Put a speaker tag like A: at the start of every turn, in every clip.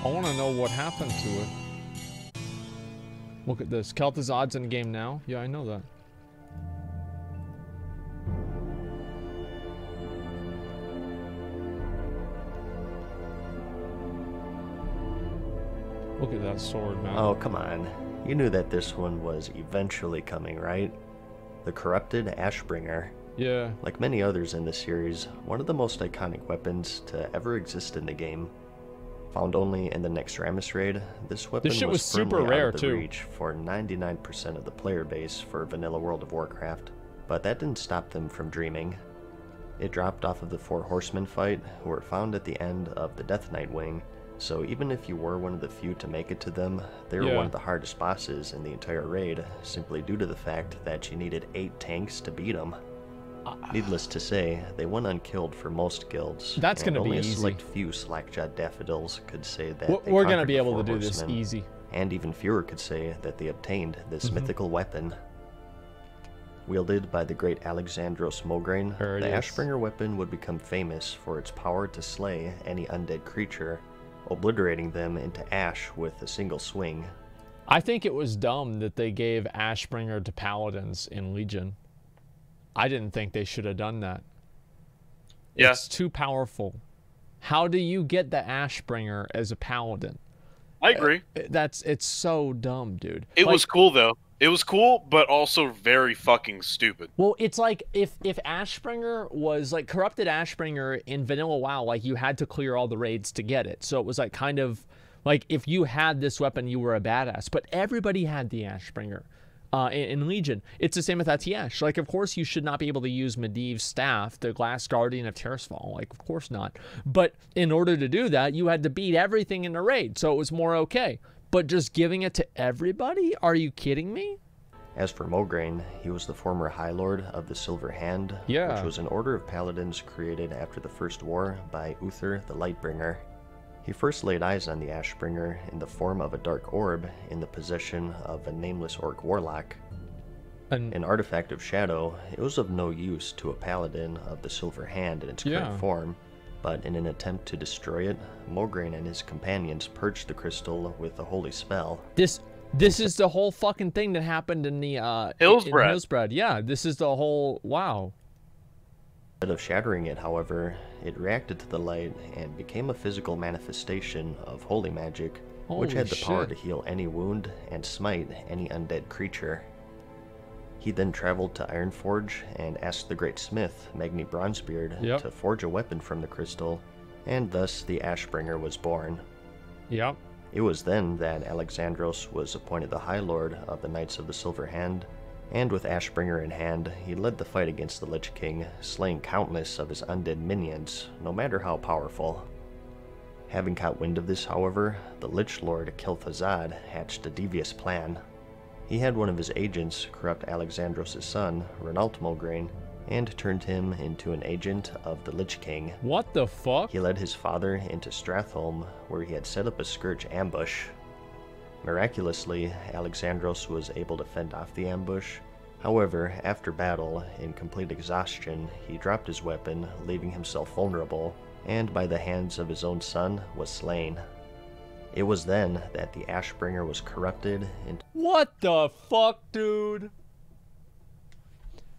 A: I want to know what happened to it. Look at this. Kel'Thuzad's in game now. Yeah, I know that. Look at that sword, man.
B: Oh, come on. You knew that this one was eventually coming, right? The Corrupted Ashbringer.
A: Yeah.
B: Like many others in this series, one of the most iconic weapons to ever exist in the game. Found only in the Nextramus raid, this weapon was super rare too. Reach for 99% of the player base for vanilla World of Warcraft, but that didn't stop them from dreaming. It dropped off of the 4 horsemen fight, who were found at the end of the Death Knight wing, so even if you were one of the few to make it to them, they were one of the hardest bosses in the entire raid, simply due to the fact that you needed 8 tanks to beat them. Needless to say, they went unkilled for most guilds.
A: That's going to be easy.
B: Only a select few Slackjawed Daffodils could say that
A: we're going to be able to do this easy.
B: And even fewer could say that they obtained this mythical weapon. Wielded by the great Alexandros Mograine, the Ashbringer weapon would become famous for its power to slay any undead creature, obliterating them into ash with a single swing.
A: I think it was dumb that they gave Ashbringer to paladins in Legion. I didn't think they should have done that. Yeah. It's too powerful. How do you get the Ashbringer as a paladin?
C: I agree.
A: It's so dumb, dude.
C: It was cool though. It was cool, but also very fucking stupid.
A: Well, it's like if Ashbringer was like Corrupted Ashbringer in vanilla WoW, like you had to clear all the raids to get it. So it was like kind of like if you had this weapon, you were a badass. But everybody had the Ashbringer. In Legion, it's the same with Atiash. Like, of course, you should not be able to use Medivh's staff, the Glass Guardian of Tirisfal. Like, of course not. But in order to do that, you had to beat everything in the raid, so it was more okay. But just giving it to everybody? Are you kidding me?
B: As for Mograine, he was the former High Lord of the Silver Hand, which was an order of paladins created after the First War by Uther the Lightbringer. He first laid eyes on the Ashbringer in the form of a dark orb in the possession of a nameless orc warlock. An artifact of shadow, it was of no use to a paladin of the Silver Hand in its current form, but in an attempt to destroy it, Mograine and his companions purged the crystal with a holy spell.
A: This is the whole fucking thing that happened in the Hillsbrad. Yeah, this is the whole wow.
B: Instead of shattering it, however, it reacted to the light and became a physical manifestation of holy magic, which had the power to heal any wound and smite any undead creature. He then traveled to Ironforge and asked the great smith, Magni Bronzebeard, to forge a weapon from the crystal, and thus the Ashbringer was born.
A: Yep.
B: It was then that Alexandros was appointed the High Lord of the Knights of the Silver Hand, and with Ashbringer in hand, he led the fight against the Lich King, slaying countless of his undead minions, no matter how powerful. Having caught wind of this, however, the Lich Lord Kel'Thuzad hatched a devious plan. He had one of his agents corrupt Alexandros' son, Renault Mograine, and turned him into an agent of the Lich King.
A: What the fuck?
B: He led his father into Stratholme, where he had set up a Scourge ambush. Miraculously, Alexandros was able to fend off the ambush. However, after battle, in complete exhaustion, he dropped his weapon, leaving himself vulnerable, and by the hands of his own son, was slain. It was then that the Ashbringer was corrupted into—
A: What the fuck, dude?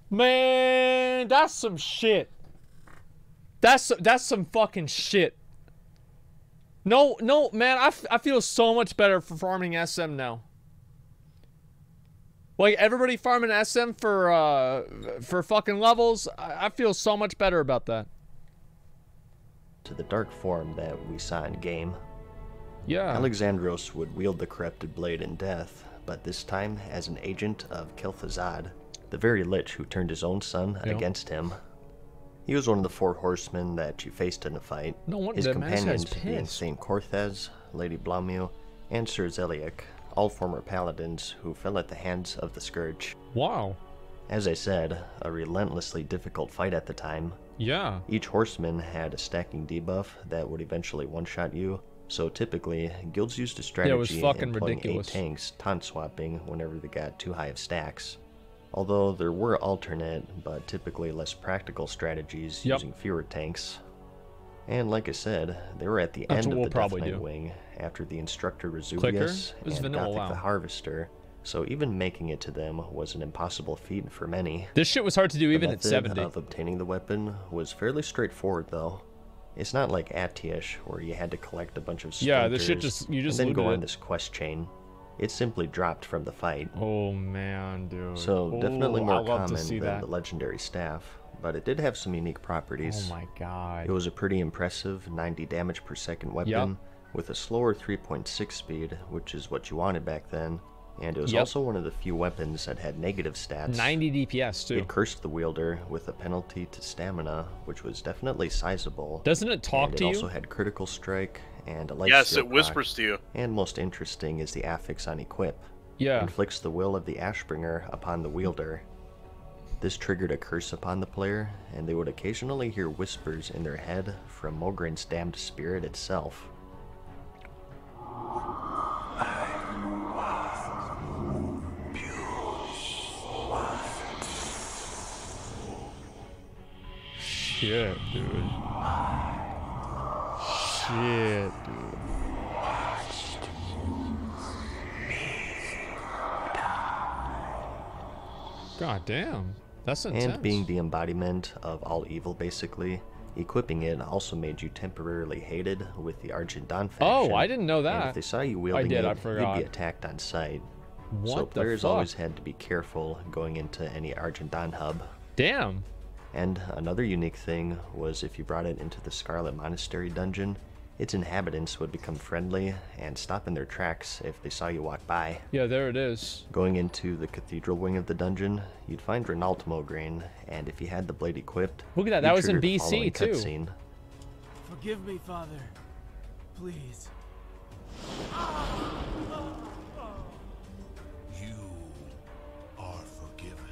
A: Man, that's some shit. That's some fucking shit. No, man, I feel so much better for farming SM now. Like, everybody farming SM for fucking levels, I feel so much better about that.
B: To the dark form that we saw in game.
A: Yeah.
B: Alexandros would wield the corrupted blade in death, but this time as an agent of Kel'Thuzad, the very lich who turned his own son against him. He was one of the 4 horsemen that you faced in the fight. His companions, the insane Korthez, Lady Blaumew, and Sir Zeliek, all former paladins who fell at the hands of the Scourge.
A: Wow.
B: As I said, a relentlessly difficult fight at the time.
A: Yeah.
B: Each horseman had a stacking debuff that would eventually one-shot you, so typically, guilds used a strategy employing 8 tanks taunt-swapping whenever they got too high of stacks. Although there were alternate, but typically less practical strategies using fewer tanks. And like I said, they were at the end of the Death Knight wing after the instructor Rezuvius and Gothic the Harvester, so even making it to them was an impossible feat for many.
A: This shit was hard to do even at 70.
B: The method of obtaining the weapon was fairly straightforward though. It's not like Atish, where you had to collect a bunch of splinters
A: yeah, this shit you just
B: and then go on this quest chain. It simply dropped from the fight.
A: Oh man, dude.
B: So definitely more common than the legendary staff. But it did have some unique properties.
A: Oh my god.
B: It was a pretty impressive 90 damage per second weapon with a slower 3.6 speed, which is what you wanted back then. And it was also one of the few weapons that had negative stats.
A: 90 DPS too.
B: It cursed the wielder with a penalty to stamina, which was definitely sizable.
A: Doesn't it talk to you?
B: It also had critical strike and a light
C: Yes, it whispers to you.
B: And most interesting is the affix on equip.
A: Yeah.
B: Inflicts the will of the Ashbringer upon the wielder. This triggered a curse upon the player, and they would occasionally hear whispers in their head from Mogaine's damned spirit itself.
A: Shit, dude. Shit, dude. God damn. That's intense.
B: And being the embodiment of all evil, basically, equipping it also made you temporarily hated with the Argendan faction.
A: Oh, I didn't know that.
B: And if they saw you wielding it, you'd be attacked on sight.
A: What
B: so players always had to be careful going into any Argendan hub.
A: Damn.
B: And another unique thing was if you brought it into the Scarlet Monastery dungeon, its inhabitants would become friendly and stop in their tracks if they saw you walk by.
A: Yeah, there it is.
B: Going into the cathedral wing of the dungeon, you'd find Renault Mograine, and if you had the blade equipped,
A: look at that, that was in BC too.
B: Cutscene.
D: Forgive me, Father. Please.
E: You are forgiven.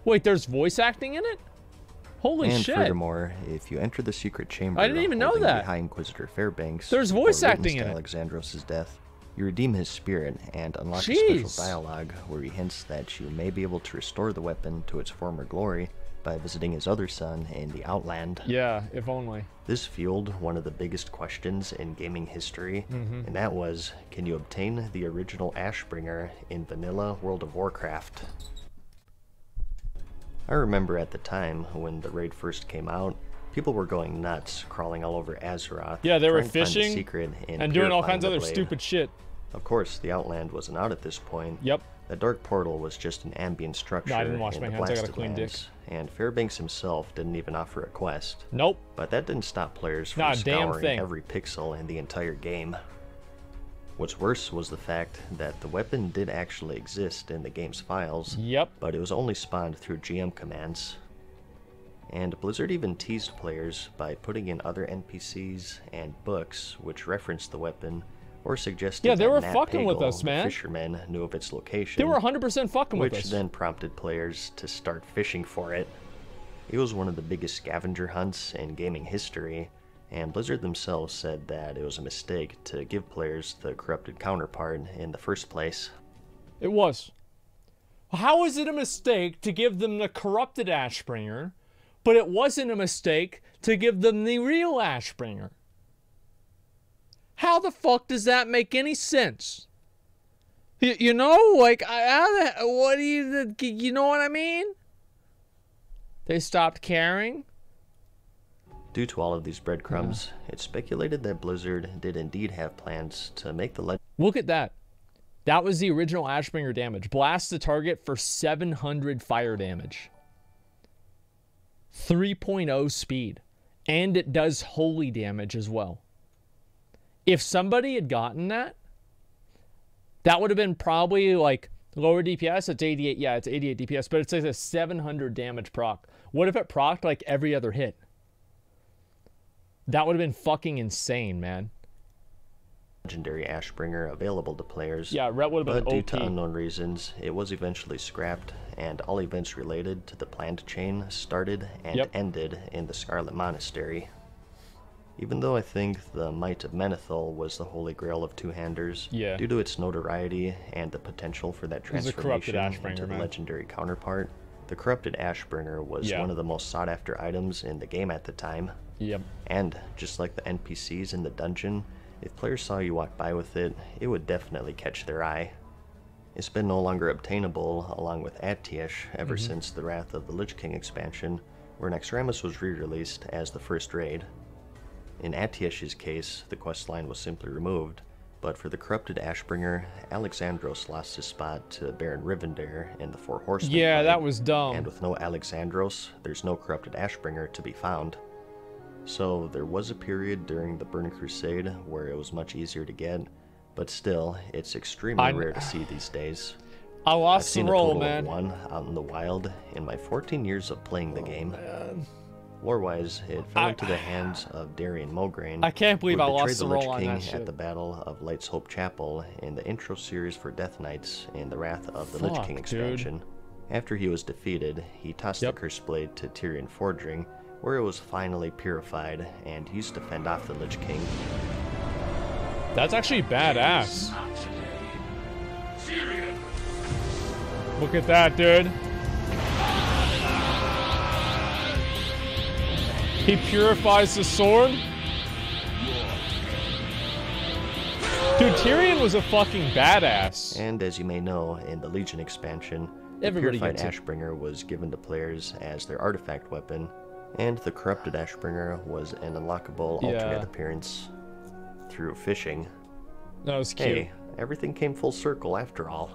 A: Wait, there's voice acting in it? Holy shit.
B: And furthermore, if you enter the secret chamber,
A: I didn't even know that.
B: The High Inquisitor Fairbanks,
A: there's voice acting in it.
B: Alexandros' death, you redeem his spirit and unlock a special dialogue where he hints that you may be able to restore the weapon to its former glory by visiting his other son in the Outland.
A: Yeah, if only.
B: This fueled one of the biggest questions in gaming history, and that was, can you obtain the original Ashbringer in vanilla World of Warcraft? I remember at the time when the raid first came out, people were going nuts, crawling all over Azeroth.
A: Yeah, they were fishing and doing all kinds of other stupid shit.
B: Of course, the Outland wasn't out at this point.
A: Yep.
B: The Dark Portal was just an ambient structure
A: I didn't wash
B: in
A: my
B: the
A: hands. I got a
B: Blasted
A: clean dick.
B: Lands, and Fairbanks himself didn't even offer a quest.
A: Nope.
B: But that didn't stop players from scouring
A: thing.
B: every pixel in the entire game. What's worse was the fact that the weapon did actually exist in the game's files, but it was only spawned through GM commands. And Blizzard even teased players by putting in other NPCs and books which referenced the weapon, or suggested
A: they were
B: Matt
A: fucking
B: Pagel,
A: with us, man.
B: The fisherman, knew of its location.
A: They were 100% fucking with us.
B: Which then prompted players to start fishing for it. It was one of the biggest scavenger hunts in gaming history, and Blizzard themselves said that it was a mistake to give players the corrupted counterpart in the first place.
A: It was. How is it a mistake to give them the corrupted Ashbringer, but it wasn't a mistake to give them the real Ashbringer? How the fuck does that make any sense? You know, like, what do you know what I mean? They stopped caring.
B: Due to all of these breadcrumbs, it's speculated that Blizzard did indeed have plans to make the
A: Look at that. That was the original Ashbringer damage. Blast the target for 700 fire damage. 3.0 speed. And it does holy damage as well. If somebody had gotten that, that would have been probably like lower DPS. It's 88. Yeah, it's 88 DPS, but it's like a 700 damage proc. What if it procced like every other hit? That would have been fucking insane, man.
B: Legendary Ashbringer available to players.
A: Yeah, Rhett would have been
B: but due
A: OP.
B: to unknown reasons, it was eventually scrapped, and all events related to the planned chain started and ended in the Scarlet Monastery. Even though I think the Might of Menethil was the holy grail of two-handers, due to its notoriety and the potential for that transformation into the legendary counterpart, the Corrupted Ashbringer was one of the most sought-after items in the game at the time.
A: Yep.
B: And just like the NPCs in the dungeon, if players saw you walk by with it, it would definitely catch their eye. It's been no longer obtainable along with Atiesh ever since the Wrath of the Lich King expansion, where Naxxramas was re-released as the first raid. In Atiesh's case, the questline was simply removed, but for the Corrupted Ashbringer, Alexandros lost his spot to Baron Rivendare in the Four Horsemen
A: Yeah,
B: fight,
A: that was dumb.
B: and with no Alexandros, there's no Corrupted Ashbringer to be found. So there was a period during the Burning Crusade where it was much easier to get, but still, it's extremely rare to see these days.
A: I
B: I've
A: lost the
B: seen a
A: roll,
B: total
A: man.
B: of one out in the wild in my 14 years of playing the game.
A: Man.
B: Lore-wise, it fell into the hands of Darian Mograine,
A: I can't believe
B: who
A: I
B: betrayed
A: lost
B: the
A: the
B: Lich
A: roll on
B: King
A: that
B: at
A: shit.
B: the Battle of Light's Hope Chapel in the intro series for Death Knights in the Wrath of the Lich
A: Fuck,
B: King
A: dude.
B: expansion. After he was defeated, he tossed the Cursed Blade to Tyrion Fordring, where it was finally purified and used to fend off the Lich King.
A: That's actually badass. Look at that, dude. He purifies the sword. Dude, Tyrion was a fucking badass.
B: And as you may know, in the Legion expansion, the
A: Everybody
B: Purified
A: gets it.
B: Ashbringer was given to players as their artifact weapon, and the Corrupted Ashbringer was an unlockable alternate appearance through fishing.
A: That was cute.
B: Hey, everything came full circle after all.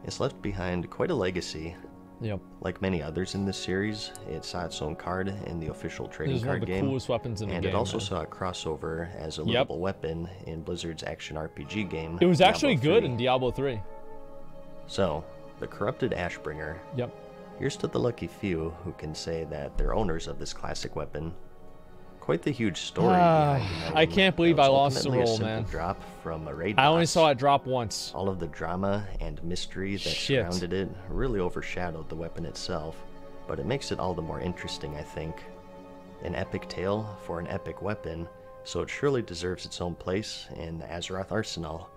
B: It's left behind quite a legacy.
A: Yep.
B: Like many others in this series, it saw its own card in the official trading
A: This is one
B: card
A: of the
B: game,
A: coolest weapons in the
B: and
A: game.
B: it also
A: man.
B: saw a crossover as a
A: Yep.
B: lootable weapon in Blizzard's action RPG game.
A: It was actually
B: Diablo
A: good
B: 3.
A: in Diablo 3.
B: So, the Corrupted Ashbringer.
A: Yep.
B: Here's to the lucky few who can say that they're owners of this classic weapon. Quite the huge story behind the
A: I
B: item
A: can't believe
B: that was
A: I lost the
B: ultimately a
A: roll,
B: simple
A: man.
B: drop from a raid
A: I only
B: boss.
A: saw it drop once.
B: All of the drama and mystery that
A: Shit.
B: surrounded it really overshadowed the weapon itself, but it makes it all the more interesting, I think. An epic tale for an epic weapon, so it surely deserves its own place in the Azeroth arsenal.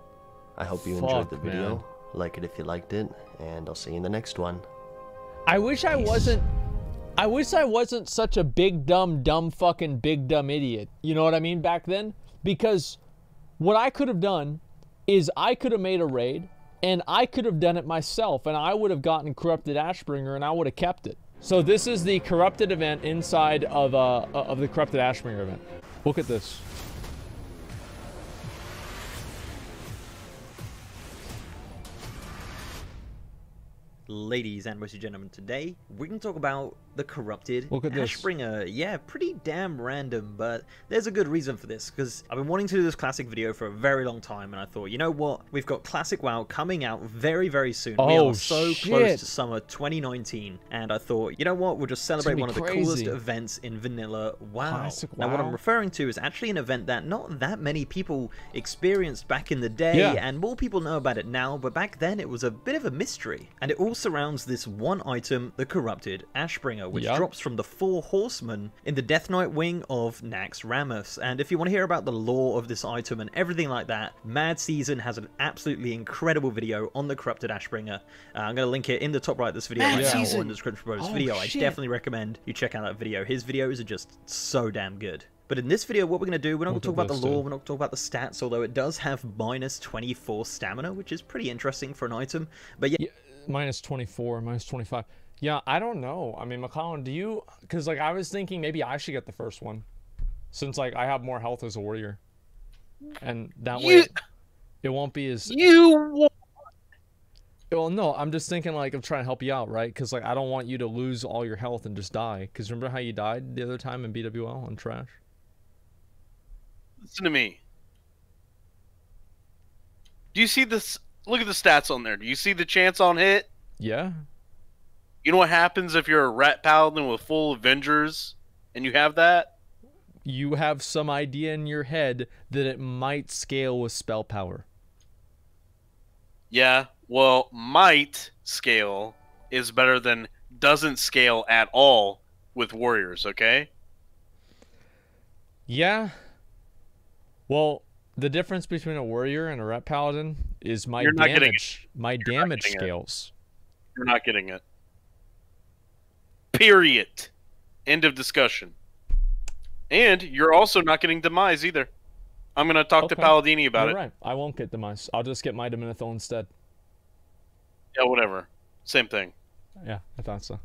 B: I hope you enjoyed the
A: Fuck,
B: video.
A: man.
B: Like it if you liked it, and I'll see you in the next one.
A: I wish I wasn't such a big dumb fucking big dumb idiot. You know what I mean back then? Because what I could have done is I could have made a raid and I could have done it myself and I would have gotten Corrupted Ashbringer and I would have kept it. So this is the corrupted event inside of the Corrupted Ashbringer event. Look at this.
F: Ladies and mostly gentlemen, today we're going to talk about the Corrupted
A: Look at this.
F: Ashbringer. Yeah, pretty damn random, but there's a good reason for this, because I've been wanting to do this classic video for a very long time, and I thought, you know what? We've got Classic WoW coming out very, very soon. We
A: Oh,
F: are so
A: shit.
F: close to summer 2019, and I thought, you know what? We'll just celebrate
A: be
F: one of the coolest
A: crazy.
F: events in vanilla WoW.
A: Classic
F: Now, what I'm
A: WoW.
F: referring to is actually an event that not that many people experienced back in the day,
A: Yeah.
F: and more people know about it now, but back then it was a bit of a mystery. And it all surrounds this one item, the Corrupted Ashbringer, which
A: Yup.
F: drops from the Four Horsemen in the Death Knight wing of Naxxramas. And if you want to hear about the lore of this item and everything like that, Mad Season has an absolutely incredible video on the Corrupted Ashbringer. I'm going to link it in the top right of this video
C: Mad
F: right now,
C: Season.
F: or in the description below this
A: Oh,
F: video. I
A: shit.
F: definitely recommend you check out that video. His videos are just so damn good. But in this video, what we're going to do, we're not going
A: Look
F: to talk
A: at
F: about the
A: this,
F: lore,
A: dude.
F: we're not going to talk about the stats, although it does have minus 24 stamina, which is pretty interesting for an item. But yeah,
A: Minus 24, minus 25. Yeah, I don't know. I mean, McConnell, do you... Because, like, I was thinking maybe I should get the first one. Since, like, I have more health as a warrior. And that way, it won't be as... Well, no, I'm just thinking, like, of trying to help you out, right? Because, like, I don't want you to lose all your health and just die. Because remember how you died the other time in BWL on Trash?
C: Listen to me. Do you see this? Look at the stats on there. Do you see the chance on hit?
A: Yeah.
C: You know what happens if you're a rat paladin with full Avengers and you have that?
A: You have some idea in your head that it might scale with spell power.
C: Yeah, well, might scale is better than doesn't scale at all with warriors, okay?
A: Yeah. Well, the difference between a warrior and a ret paladin is my
C: You're not getting
A: damage. My damage
C: getting it.
A: scales.
C: You're not getting it. Period. End of discussion. And you're also not getting demise either. I'm gonna talk to CatDany about it.
A: Right. I won't get demise. I'll just get my Diminithil instead.
C: Yeah, whatever. Same thing.
A: Yeah, I thought so.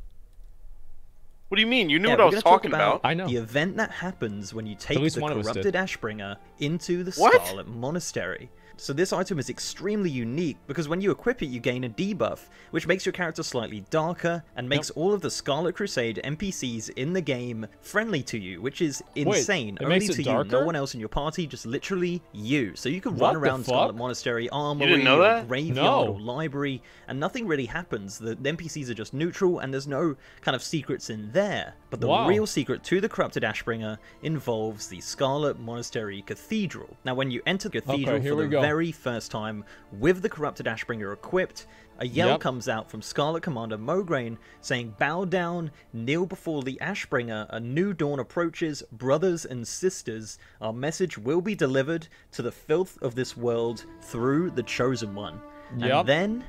C: What do you mean? You knew what I was talking about.
A: I know.
F: The event that happens when you take the Corrupted Ashbringer into the Scarlet Monastery. So this item is extremely unique because when you equip it, you gain a debuff, which makes your character slightly darker and makes all of the Scarlet Crusade NPCs in the game friendly to you, which is insane.
A: Wait,
F: only to you, no one else in your party, just literally you. So you can run around Scarlet Monastery, Armory, or Graveyard, or Library, and nothing really happens. The NPCs are just neutral, and there's no kind of secrets in there. But the real secret to the Corrupted Ashbringer involves the Scarlet Monastery Cathedral. Now, when you enter the cathedral for the very first time with the Corrupted Ashbringer equipped, a yell comes out from Scarlet Commander Mograine saying, "Bow down, kneel before the Ashbringer, a new dawn approaches, brothers and sisters, our message will be delivered to the filth of this world through the Chosen One." And then,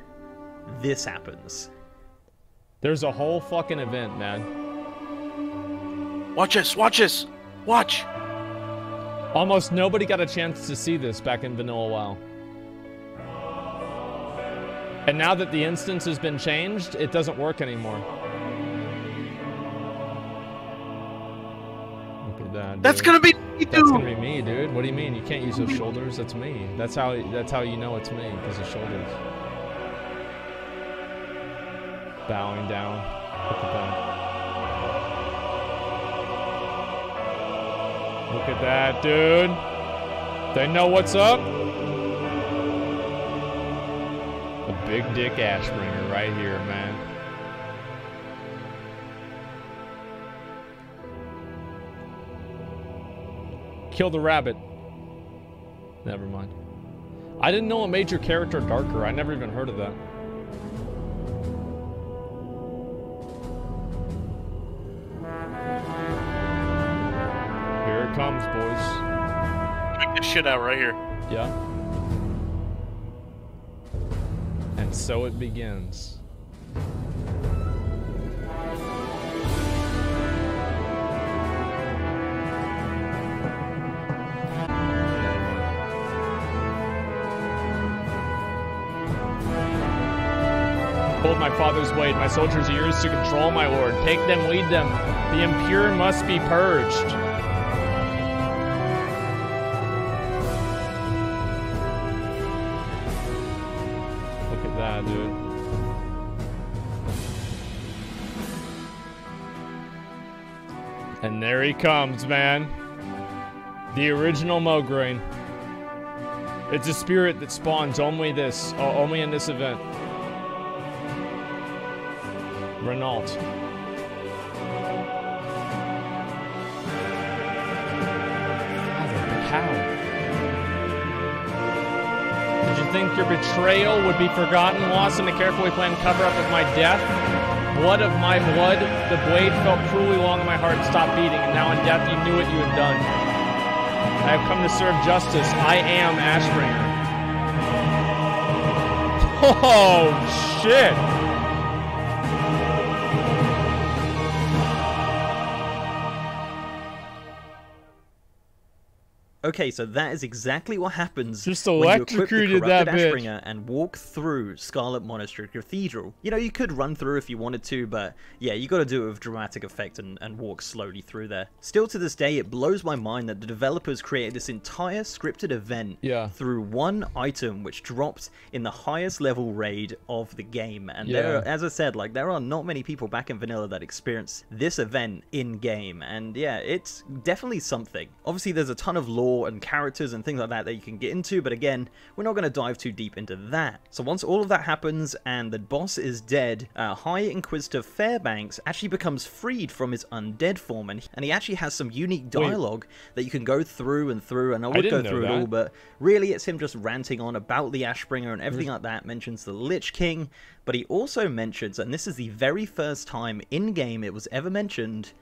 F: this happens.
A: There's a whole fucking event, man.
C: Watch us, watch us, watch!
A: Almost nobody got a chance to see this back in Vanilla WoW. And now that the instance has been changed, it doesn't work anymore. Look at that, dude.
C: That's gonna be me, dude!
A: That's gonna be me, dude. What do you mean? You can't use those shoulders? That's me. That's how you know it's me, because of shoulders. Bowing down. Look at that. Look at that, dude. They know what's up. A big dick Ashbringer right here, man. Kill the rabbit. Never mind. I didn't know it made your character darker. I never even heard of that. Here it comes, boys.
C: Check this shit out right here.
A: Yeah. And so it begins. Hold my father's blade, my soldiers' ears to control, my lord. Take them, lead them. The impure must be purged. Look at that, dude. And there he comes, man. The original Mograine. It's a spirit that spawns only in this event. Renault. How? Did you think your betrayal would be forgotten, lost in a carefully planned cover-up of my death? Blood of my blood, the blade felt cruelly long in my heart and stopped beating, and now in death you knew what you had done. I have come to serve justice. I am Ashbringer. Oh, shit!
F: Okay, so that is exactly what happens
A: just
F: when you equip the Corrupted
A: Ashbringer
F: Ashbringer and walk through Scarlet Monastery Cathedral. You know, you could run through if you wanted to, but yeah, you got to do it with dramatic effect and walk slowly through there. Still to this day, it blows my mind that the developers created this entire scripted event through one item which dropped in the highest level raid of the game. And there are, as I said, like, there are not many people back in vanilla that experience this event in game, and yeah, it's definitely something. Obviously, there's a ton of lore and characters and things like that you can get into, but again, we're not going to dive too deep into that. So once all of that happens and the boss is dead, High Inquisitor Fairbanks actually becomes freed from his undead form, and he actually has some unique dialogue that you can go through, and I would go through it all, but really it's him just ranting on about the Ashbringer and everything like that. Mentions the Lich King, but he also mentions, and this is the very first time in-game it was ever mentioned,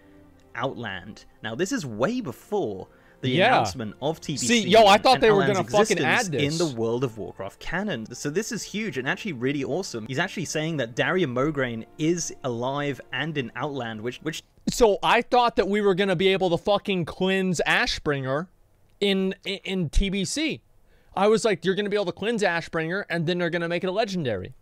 F: Outland. Now this is way before the announcement of TBC.
A: See, yo, I thought they were going to fucking add this
F: in the World of Warcraft canon. So this is huge and actually really awesome. He's actually saying that Daria Mograine is alive and in Outland, which
A: So I thought that we were going to be able to fucking cleanse Ashbringer in TBC. I was like, you're going to be able to cleanse Ashbringer, and then they're going to make it a legendary.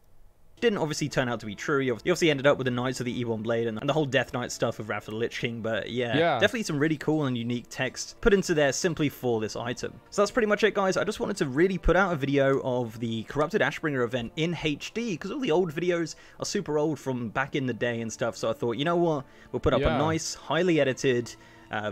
F: Didn't obviously turn out to be true. You obviously ended up with the Knights of the Ebon Blade and the whole Death Knight stuff of Wrath of the Lich King, but yeah, definitely some really cool and unique text put into there simply for this item. So that's pretty much it, guys. I just wanted to really put out a video of the Corrupted Ashbringer event in HD, because all the old videos are super old from back in the day and stuff, so I thought, you know what, we'll put up a nice, highly edited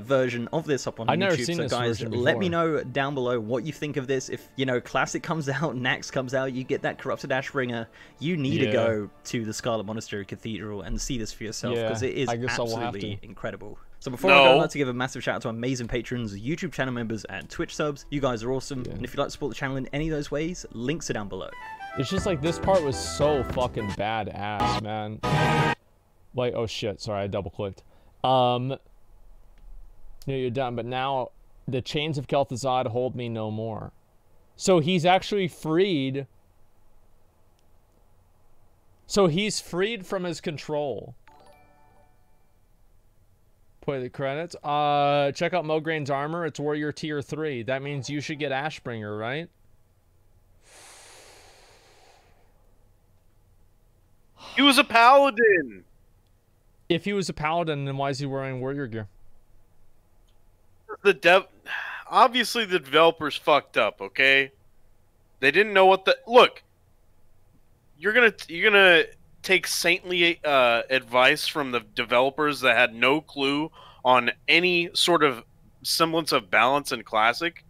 F: version of this up on YouTube.
A: Never seen this
F: guys,
A: version
F: let
A: before.
F: me know down below what you think of this. If, you know, Classic comes out, Nax comes out, you get that Corrupted Ashbringer, you need to go to the Scarlet Monastery Cathedral and see this for yourself, because it is absolutely incredible. So before I go, I'd like to give a massive shout out to our amazing patrons, YouTube channel members, and Twitch subs. You guys are awesome, and if you'd like to support the channel in any of those ways, links are down below.
A: It's just like, this part was so fucking badass, man. Like, oh shit, sorry, I double clicked. No, you're done, but now the chains of Kel'Thuzad hold me no more. So he's actually freed. So he's freed from his control. Play the credits. Check out Mogaine's armor. It's warrior tier 3. That means you should get Ashbringer, right?
C: He was a paladin.
A: If he was a paladin, then why is he wearing warrior gear?
C: Obviously the developers fucked up, okay? They didn't know what the look. You're gonna take saintly advice from the developers that had no clue on any sort of semblance of balance in Classic.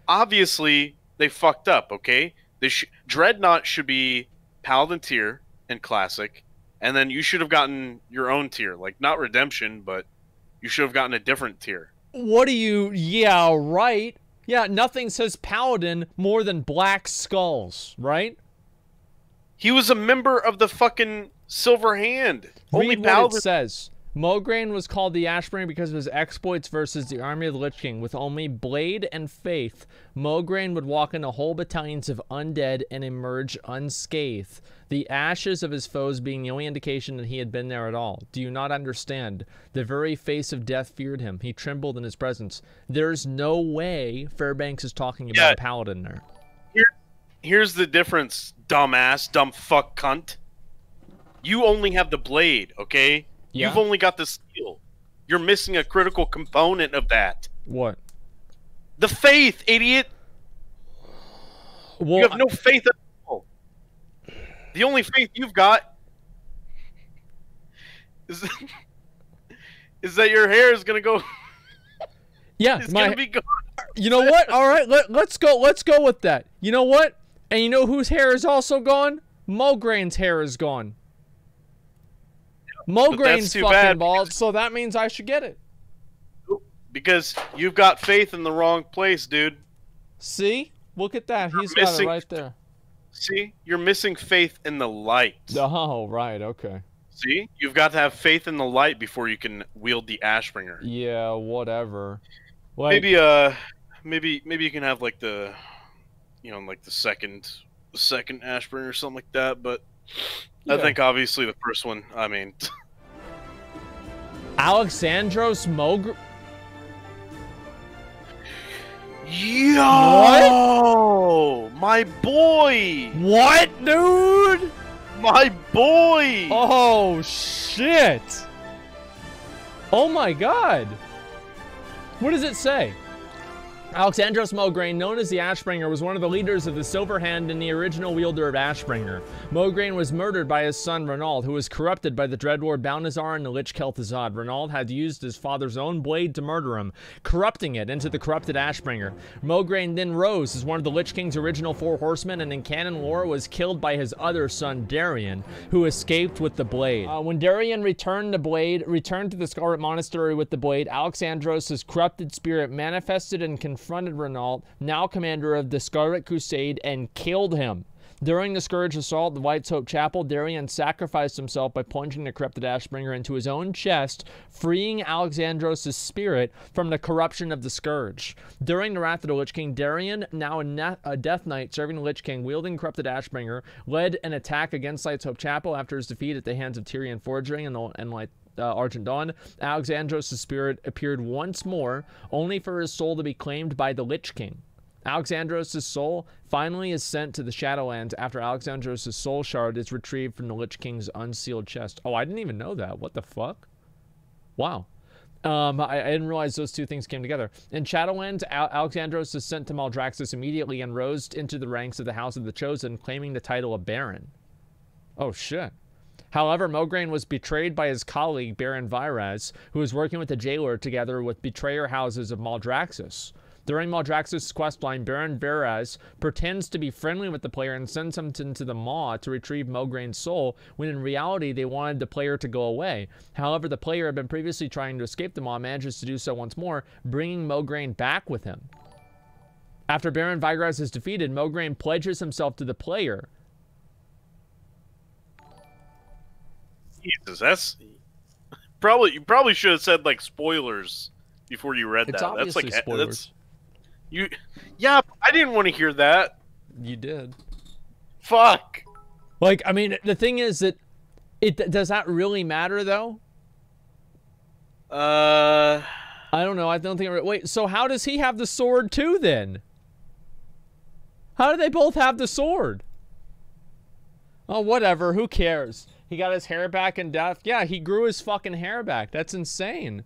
C: Obviously they fucked up, okay? Dreadnought should be paladin tier in Classic, and then you should have gotten your own tier, like not Redemption, but you should have gotten a different tier.
A: What do you... Yeah, right. Yeah, nothing says Paladin more than Black Skulls, right?
C: He was a member of the fucking Silver Hand. Only
A: Read
C: Paladin...
A: what it says. Mograine was called the Ashbringer because of his exploits versus the army of the Lich King. With only Blade and Faith, Mograine would walk into whole battalions of undead and emerge unscathed. The ashes of his foes being the only indication that he had been there at all. Do you not understand? The very face of death feared him. He trembled in his presence. There's no way Fairbanks is talking about a paladin there.
C: Here's the difference, dumbass, dumb fuck cunt. You only have the blade, okay?
A: Yeah.
C: You've only got the steel. You're missing a critical component of that.
A: What?
C: The faith, idiot!
A: Well,
C: you have no faith at all. The only faith you've got is that your hair is gonna go.
A: Yeah,
C: it's gonna be gone.
A: You know what? All right, let's go with that. You know what? And you know whose hair is also gone? Mograine's hair is gone. Mograine's fucking bald, so that means I should get it.
C: Because you've got faith in the wrong place, dude.
A: See? Look at that. He's got it right there.
C: See? You're missing faith in the light.
A: Oh, right. Okay.
C: See? You've got to have faith in the light before you can wield the Ashbringer.
A: Yeah, whatever. Like,
C: maybe you can have like the, you know, like the second Ashbringer or something like that, but I think obviously the first one, I mean...
A: Alexandros Mograine...
C: Yo! What? My boy!
A: What, dude?
C: My boy!
A: Oh, shit! Oh my god! What does it say? Alexandros Mograine, known as the Ashbringer, was one of the leaders of the Silver Hand and the original wielder of Ashbringer. Mograine was murdered by his son Renauld, who was corrupted by the Dreadlord Balnazar and the Lich Kel'Thuzad. Renauld had used his father's own blade to murder him, corrupting it into the Corrupted Ashbringer. Mograine then rose as one of the Lich King's original 4 horsemen, and in canon lore was killed by his other son Darien, who escaped with the blade. When Darien returned to the Scarlet Monastery with the blade, Alexandros' corrupted spirit manifested and confronted Renauld, now commander of the Scarlet Crusade, and killed him. During the Scourge Assault at the White's Hope Chapel, Darien sacrificed himself by plunging the Corrupted Ashbringer into his own chest, freeing Alexandros' spirit from the corruption of the Scourge. During the Wrath of the Lich King, Darien, now a Death Knight serving the Lich King, wielding Corrupted Ashbringer, led an attack against White's Hope Chapel after his defeat at the hands of Tyrion Forgery and Argent Dawn, Alexandros' spirit appeared once more, only for his soul to be claimed by the Lich King. Alexandros' soul finally is sent to the Shadowlands after Alexandros' soul shard is retrieved from the Lich King's unsealed chest. Oh, I didn't even know that. What the fuck? Wow. I didn't realize those two things came together. In Shadowlands, Alexandros is sent to Maldraxxus immediately and rose into the ranks of the House of the Chosen, claiming the title of Baron. Oh, shit. However, Mograine was betrayed by his colleague, Baron Viraz, who was working with the jailer together with betrayer houses of Maldraxxus. During Maldraxxus' questline, Baron Viraz pretends to be friendly with the player and sends him into the Maw to retrieve Mograine's soul, when in reality they wanted the player to go away. However, the player had been previously trying to escape the Maw, manages to do so once more, bringing Mograine back with him. After Baron Viraz is defeated, Mograine pledges himself to the player.
C: Jesus, that's probably, you probably should have said like spoilers before you read
A: It's
C: that.
A: obviously
C: That's like
A: spoilers.
C: Yeah, I didn't want to hear that.
A: You did.
C: Fuck.
A: Like, I mean, the thing is that does that really matter though? I don't know. I don't think. Wait, so how does he have the sword too then? How do they both have the sword? Oh, whatever. Who cares? He got his hair back in death. Yeah, he grew his fucking hair back. That's insane.